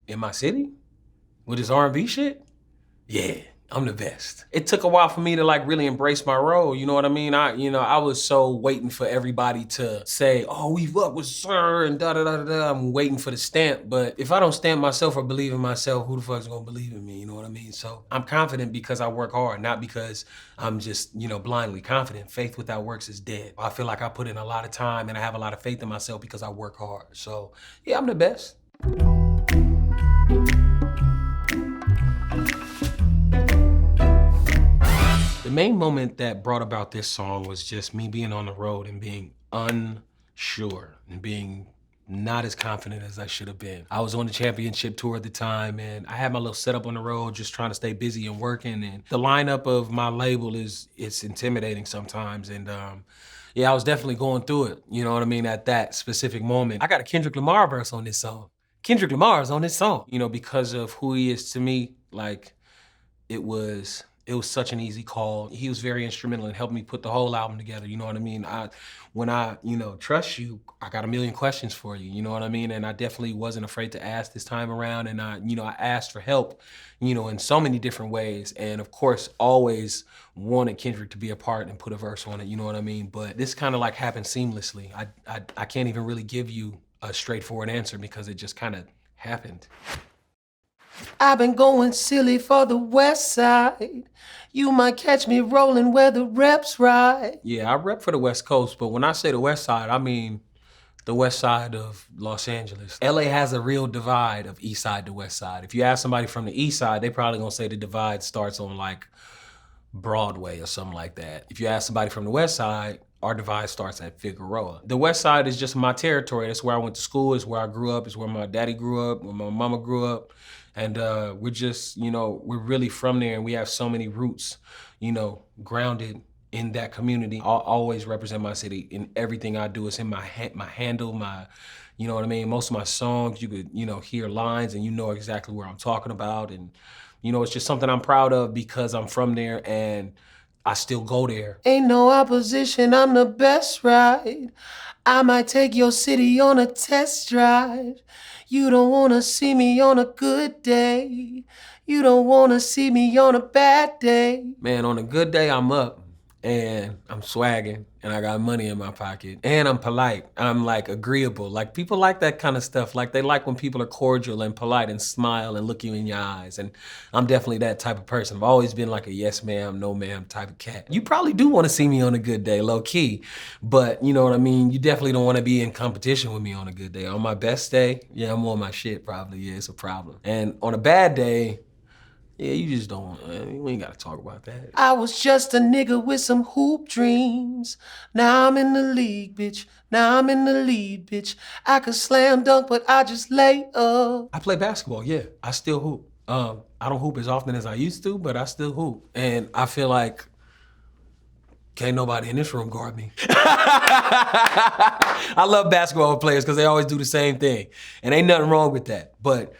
in my city with his R&B shit, yeah, I'm the best. It took a while for me to like really embrace my role, you know what I mean? I was so waiting for everybody to say, oh, we fuck with SiR and da-da-da-da-da. I'm waiting for the stamp, but if I don't stamp myself or believe in myself, who the fuck's gonna believe in me, you know what I mean? So I'm confident because I work hard, not because I'm just, blindly confident. Faith without works is dead. I feel like I put in a lot of time and I have a lot of faith in myself because I work hard. So yeah, I'm the best. The main moment that brought about this song was just me being on the road and being unsure and being not as confident as I should have been. I was on the championship tour at the time and I had my little setup on the road just trying to stay busy and working, and the lineup of my label it's intimidating sometimes, and yeah, I was definitely going through it, you know what I mean, at that specific moment. I got a Kendrick Lamar verse on this song. Kendrick Lamar is on this song, because of who he is to me. Like, it was such an easy call. He was very instrumental in helping me put the whole album together, you know what I mean? When I trust you, I got a million questions for you, you know what I mean? And I definitely wasn't afraid to ask this time around, and I asked for help, in so many different ways. And of course, always wanted Kendrick to be a part and put a verse on it, you know what I mean? But this kind of like happened seamlessly. I can't even really give you a straightforward answer because it just kind of happened. I've been going silly for the West Side. You might catch me rolling where the reps ride. Yeah, I rep for the West Coast, but when I say the West Side, I mean the West Side of Los Angeles. LA has a real divide of East Side to West Side. If you ask somebody from the East Side, they probably gonna say the divide starts on like Broadway or something like that. If you ask somebody from the West Side, our divide starts at Figueroa. The West Side is just my territory. That's where I went to school, it's where I grew up, it's where my daddy grew up, where my mama grew up. And we're just, we're really from there, and we have so many roots, grounded in that community. I'll always represent my city in everything I do. It's in my handle, you know what I mean? Most of my songs, you could, hear lines and you know exactly where I'm talking about. And, it's just something I'm proud of because I'm from there and I still go there. Ain't no opposition, I'm the best ride. I might take your city on a test drive. You don't wanna see me on a good day. You don't wanna see me on a bad day. Man, on a good day, I'm up and I'm swagging and I got money in my pocket and I'm polite. I'm like agreeable. Like, people like that kind of stuff. Like, they like when people are cordial and polite and smile and look you in your eyes. And I'm definitely that type of person. I've always been like a yes ma'am, no ma'am type of cat. You probably do want to see me on a good day, low key, but you know what I mean? You definitely don't want to be in competition with me on a good day. On my best day, yeah, I'm on my shit probably, yeah, it's a problem. And on a bad day, yeah, you just don't, we ain't gotta talk about that. I was just a nigga with some hoop dreams. Now I'm in the league, bitch. Now I'm in the lead, bitch. I could slam dunk, but I just lay up. I play basketball, yeah. I still hoop. I don't hoop as often as I used to, but I still hoop. And I feel like can't nobody in this room guard me. I love basketball players because they always do the same thing. And ain't nothing wrong with that. But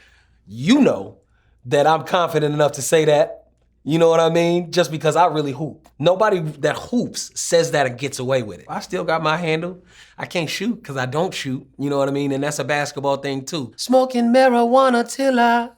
you know that I'm confident enough to say that, you know what I mean? Just because I really hoop. Nobody that hoops says that and gets away with it. I still got my handle. I can't shoot because I don't shoot, you know what I mean? And that's a basketball thing too. Smoking marijuana till I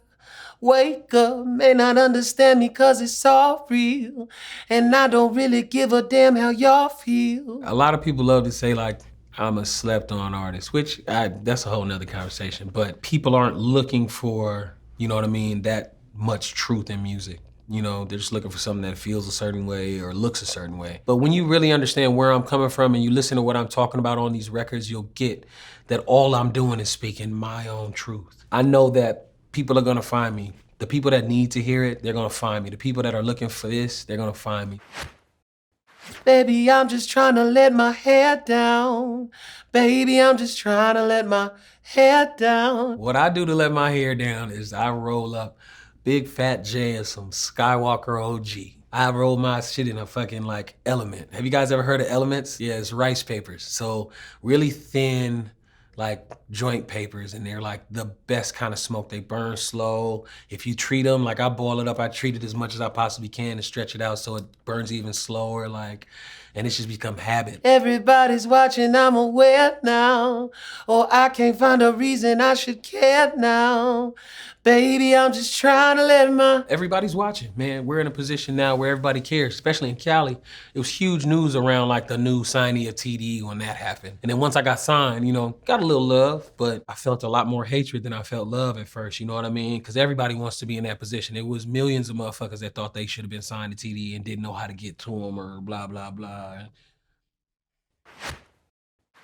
wake up, may not understand me cause it's all real. And I don't really give a damn how y'all feel. A lot of people love to say like, I'm a slept-on artist, which that's a whole nother conversation. But people aren't looking for, you know what I mean, that much truth in music. They're just looking for something that feels a certain way or looks a certain way. But when you really understand where I'm coming from and you listen to what I'm talking about on these records, you'll get that all I'm doing is speaking my own truth. I know that people are gonna find me. The people that need to hear it, they're gonna find me. The people that are looking for this, they're gonna find me. Baby, I'm just trying to let my hair down. Baby, I'm just trying to let my hair down. What I do to let my hair down is I roll up Big Fat J and some Skywalker OG. I roll my shit in a fucking like element. Have you guys ever heard of elements? Yeah, it's rice papers. So really thin, like joint papers, and they're like the best kind of smoke. They burn slow. If you treat them, like I boil it up, I treat it as much as I possibly can and stretch it out so it burns even slower. Like, and it's just become habit. Everybody's watching, I'm aware now. Oh, I can't find a reason I should care now. Baby, I'm just trying to let my... Everybody's watching, man. We're in a position now where everybody cares, especially in Cali. It was huge news around like the new signing of TDE when that happened. And then once I got signed, you know, got a little love, but I felt a lot more hatred than I felt love at first, you know what I mean? Because everybody wants to be in that position. It was millions of motherfuckers that thought they should have been signed to TDE and didn't know how to get to them or blah, blah, blah.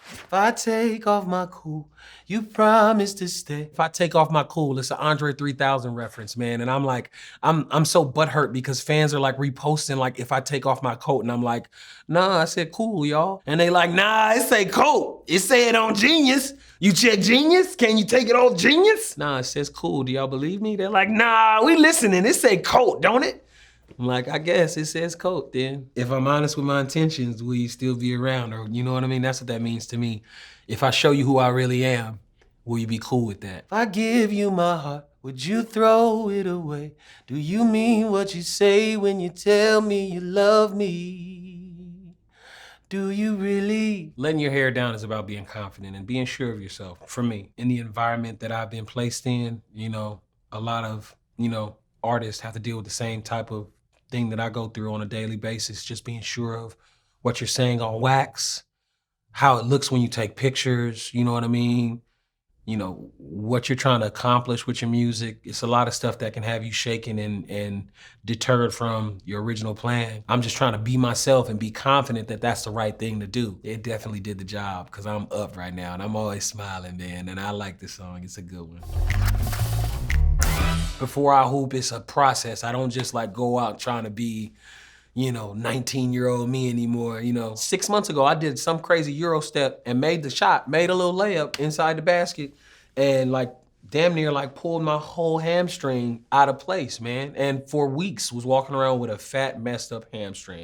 If I take off my cool, you promise to stay. If I take off my cool, it's an Andre 3000 reference, man. And I'm like, I'm so butthurt because fans are like reposting like if I take off my coat, and I'm like, nah, I said cool, y'all. And they like, nah, it say coat. It say it on Genius. You check Genius? Can you take it off Genius? Nah, it says cool. Do y'all believe me? They're like, nah, we listening. It say coat, don't it? I'm like, I guess it says coat then. If I'm honest with my intentions, will you still be around? Or you know what I mean? That's what that means to me. If I show you who I really am, will you be cool with that? If I give you my heart, would you throw it away? Do you mean what you say when you tell me you love me? Do you really? Letting your hair down is about being confident and being sure of yourself. For me, in the environment that I've been placed in, you know, a lot of, you know, artists have to deal with the same type of thing that I go through on a daily basis, just being sure of what you're saying on wax, how it looks when you take pictures, you know what I mean? You know, what you're trying to accomplish with your music. It's a lot of stuff that can have you shaken and deterred from your original plan. I'm just trying to be myself and be confident that that's the right thing to do. It definitely did the job because I'm up right now and I'm always smiling, man, and I like this song. It's a good one. Before I hoop, it's a process. I don't just like go out trying to be, you know, 19-year-old me anymore. You know, 6 months ago, I did some crazy Euro step and made the shot, made a little layup inside the basket and like damn near like pulled my whole hamstring out of place, man. And for weeks was walking around with a fat, messed up hamstring.